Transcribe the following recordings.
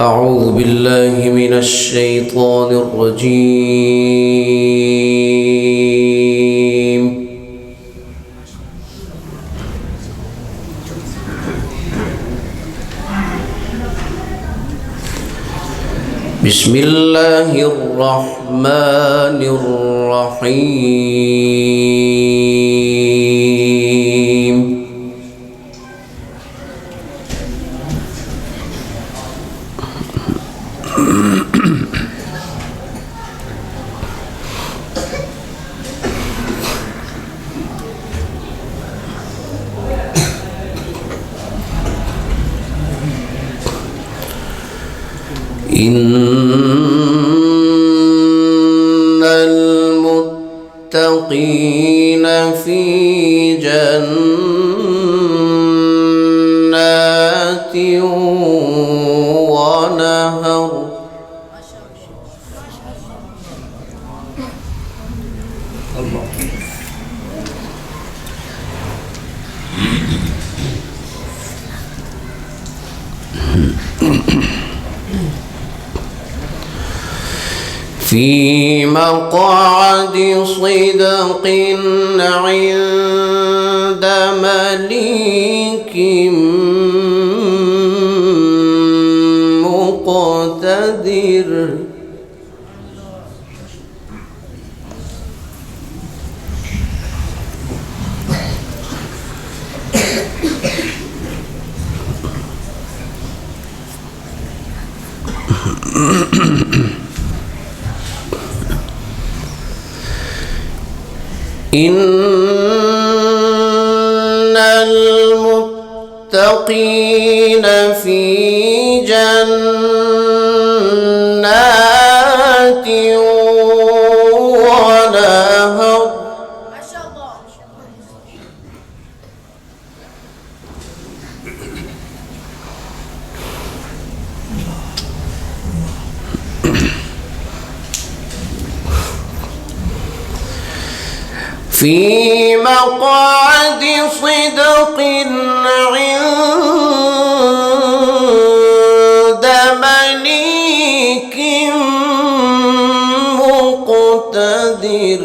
أعوذ بالله من الشيطان الرجيم. بسم الله الرحمن الرحيم. إن المتقين في جنات ونهر. في مقعد صدق عند مليك مقتدر. إن المتقين في جنات ونهر. ما شاء الله. في مقعد صدق عند مليك مقتدر.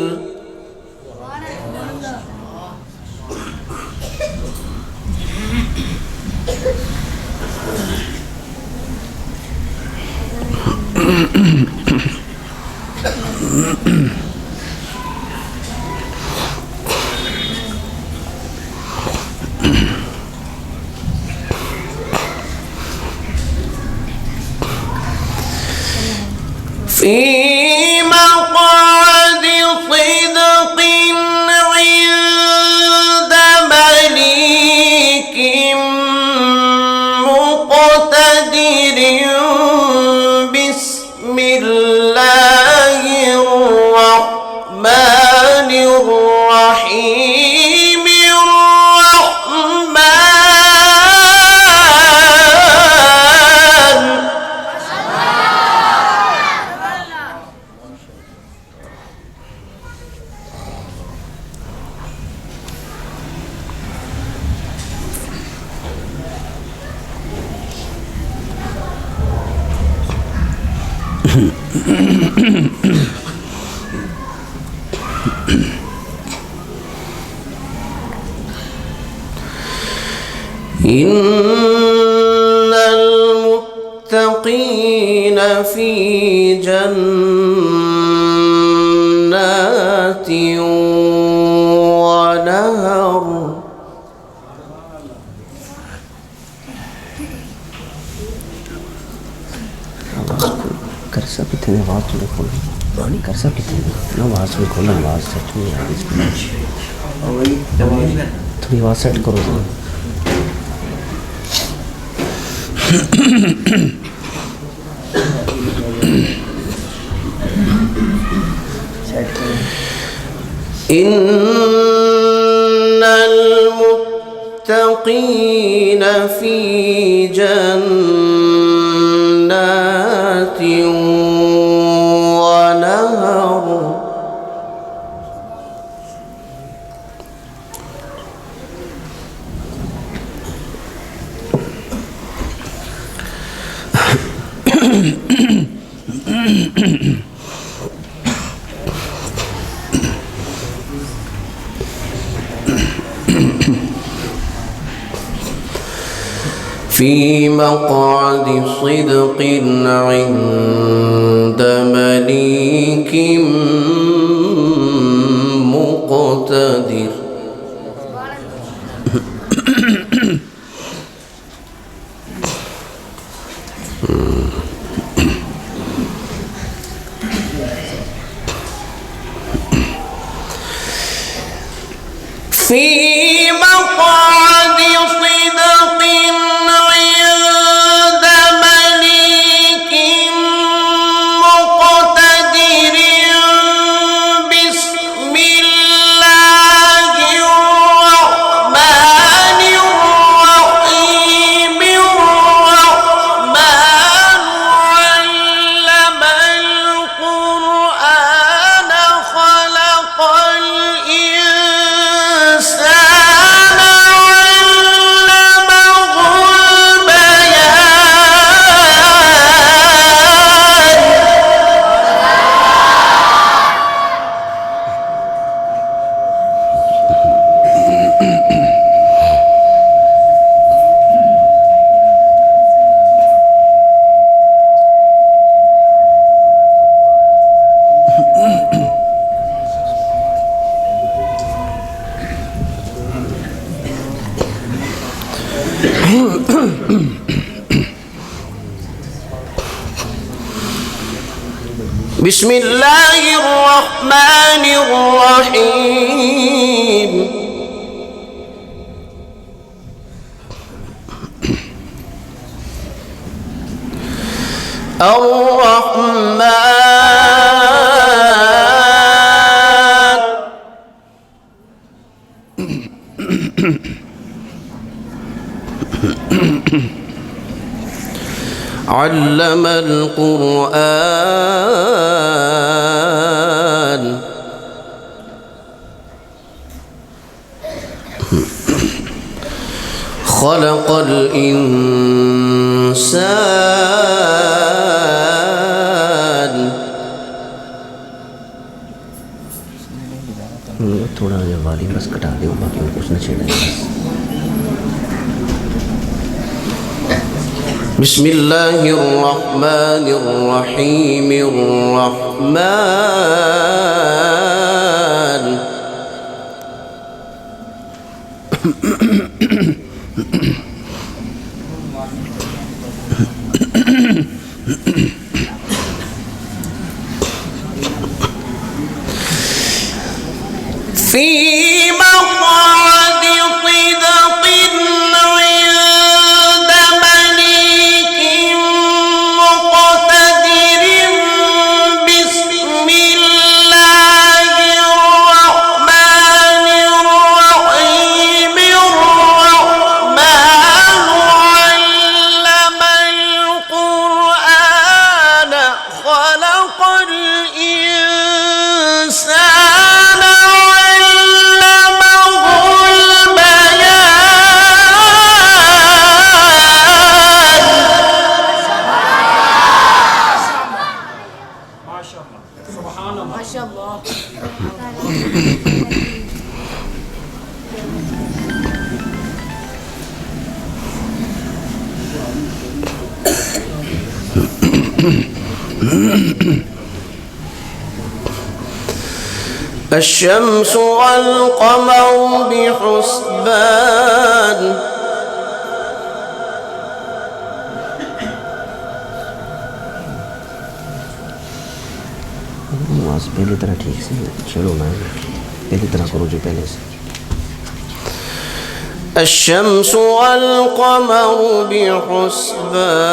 في مقعد صدق عند مليك مقتدر. بسم الله الرحمن الرحيم. إن المتقين في جنات ونهر. कर सकते हैं आवाज़ में खोल कर सकते हैं ना आवाज़ में खोलना आवाज़ सेट नहीं आ रही थोड़ी आवाज़ सेट करो إن المتقين في جنات ونهر في مقعد صدق عند مليك مقتدر. في مقعد صدق عند مليك مقتدر. بسم الله الرحمن الرحيم. الرحمن علم القرآن خلق الإنسان علمه بسم الله الرحمن الرحيم. الرحمن علم القرآن خلق الإنسان. थोड़ा जो वाली बस कटा दो, बाकी कुछ नहीं छेड़ेगा. بسم الله الرحمن الرحيم. الرحمن في مقعد صدق عند مليك مقتدر. بسم الله الرحمن الرحيم. الرحمن علم القرآن خلق الإنسان الشمس والقمر بحسبان. आवाज़ पहले तरह ठीक से चलो ना, पहले तरह करो जो पहले से. الشمس والقمر بحسبان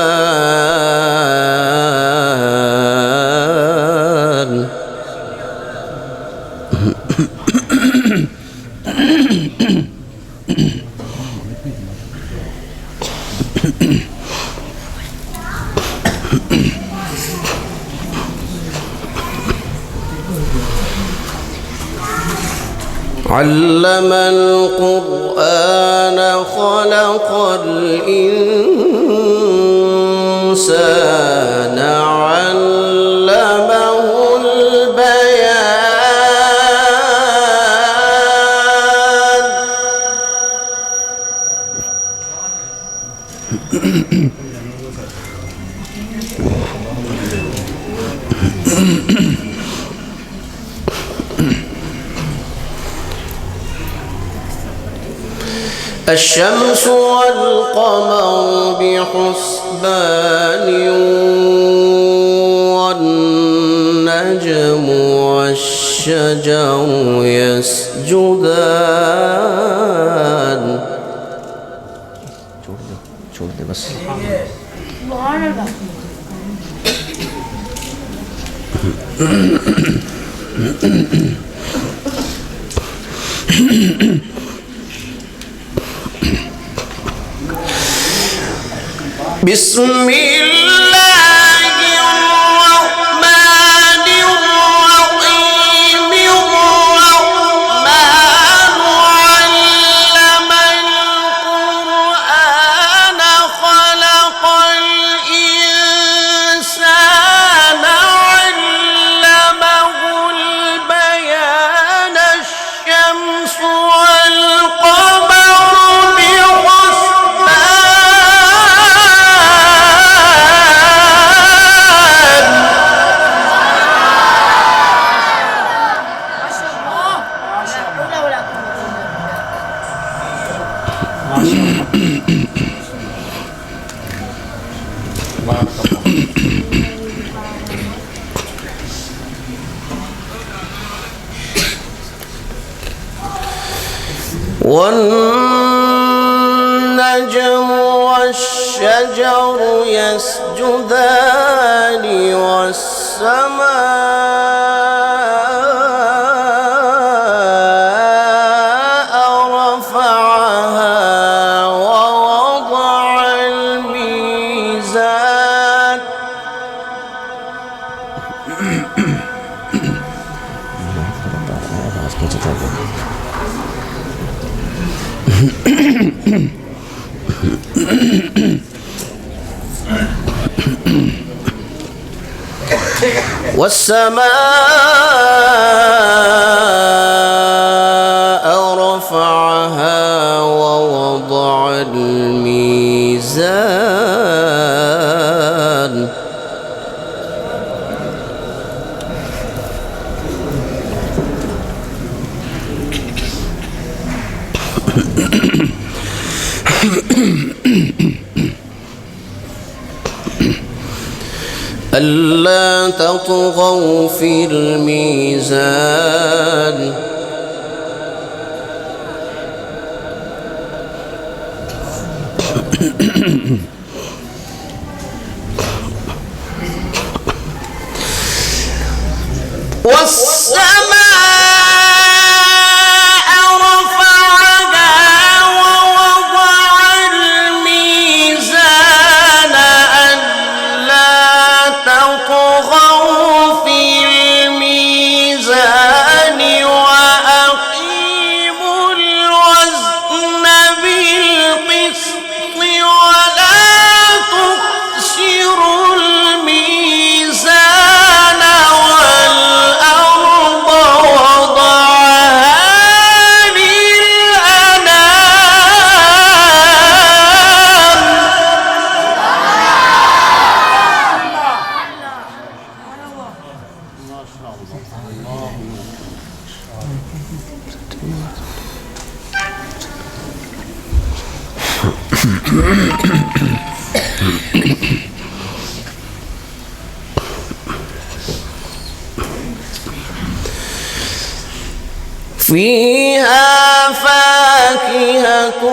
علم القرآن خلق الإنسان علمه البيان الشمس والقمر بحسبان والنجم والشجر يسجدان छोड़ दे बस بسم الله الرحمن الرحيم الرحمن علم القرآن خلق الإنسان علمه البيان الشمس والقمر والنجم والشجر يسجدان والسماء رفعها ووضع الميزان والسماء رفعها ووضع الميزان ألا تطغوا في الميزان فيها فاكهة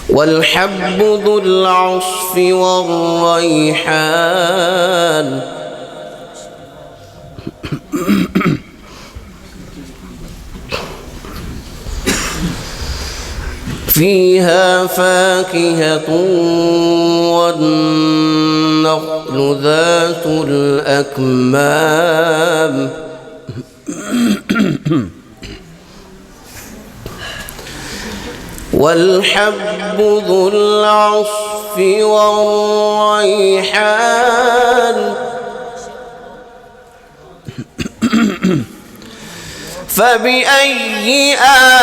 والحب ذو العصف والريحان فيها فاكهة والنخل ذات الأكمام والحب ذو العصف والريحان فبأي آلاء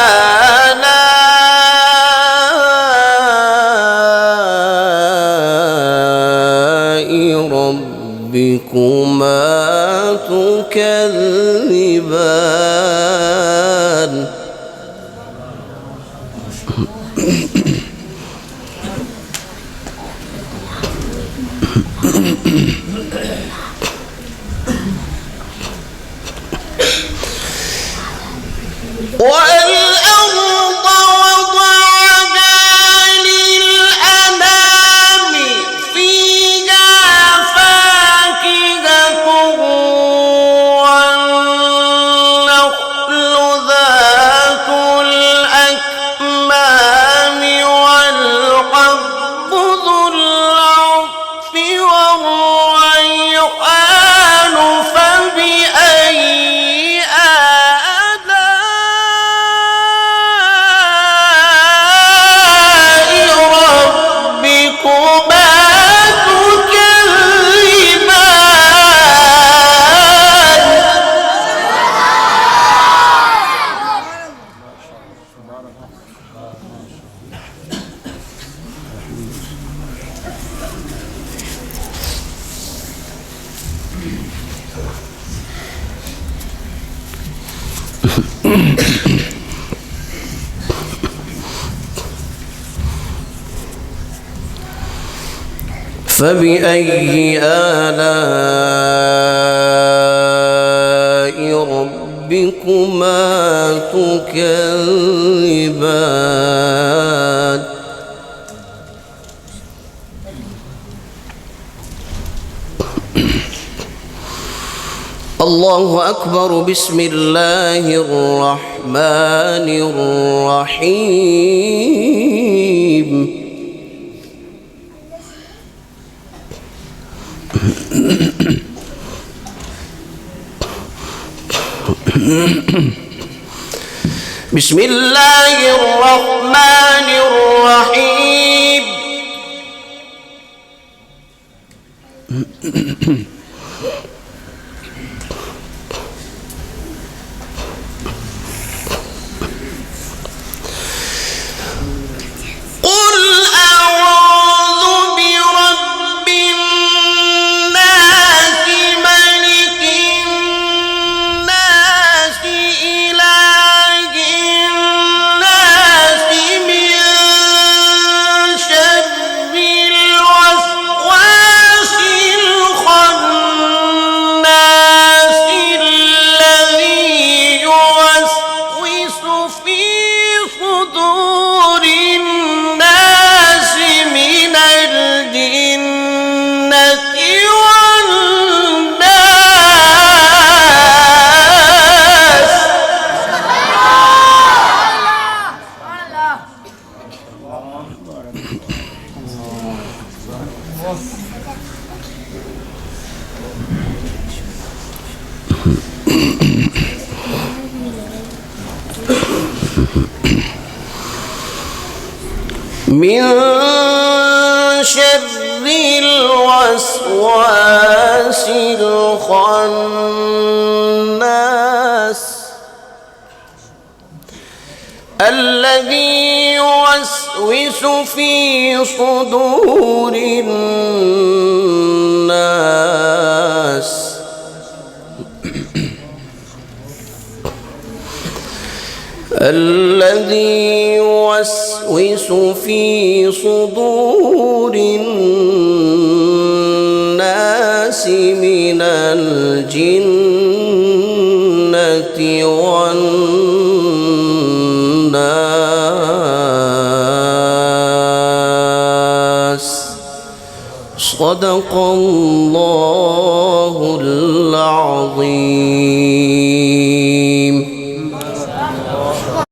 ربكما تكذبان والأرض وضعها للأنام فيها فاكهة والنخل ذات الأكمام والحب ذو العصف والريحان فبأي فبأي آلاء ربكما تكذبان الله أكبر. بسم الله الرحمن الرحيم. بسم الله الرحمن الرحيم. قل أعوذ برب الناس ملك الناس إله الناس من شر الوسواس الخناس الذي يوسوس في صدور الناس من الجنة والناس. من شر الوسواس الخناس الذي يوسوس في صدور الناس الذي يوسوس في صدور الناس من الجنة والناس. صدق الله العظيم.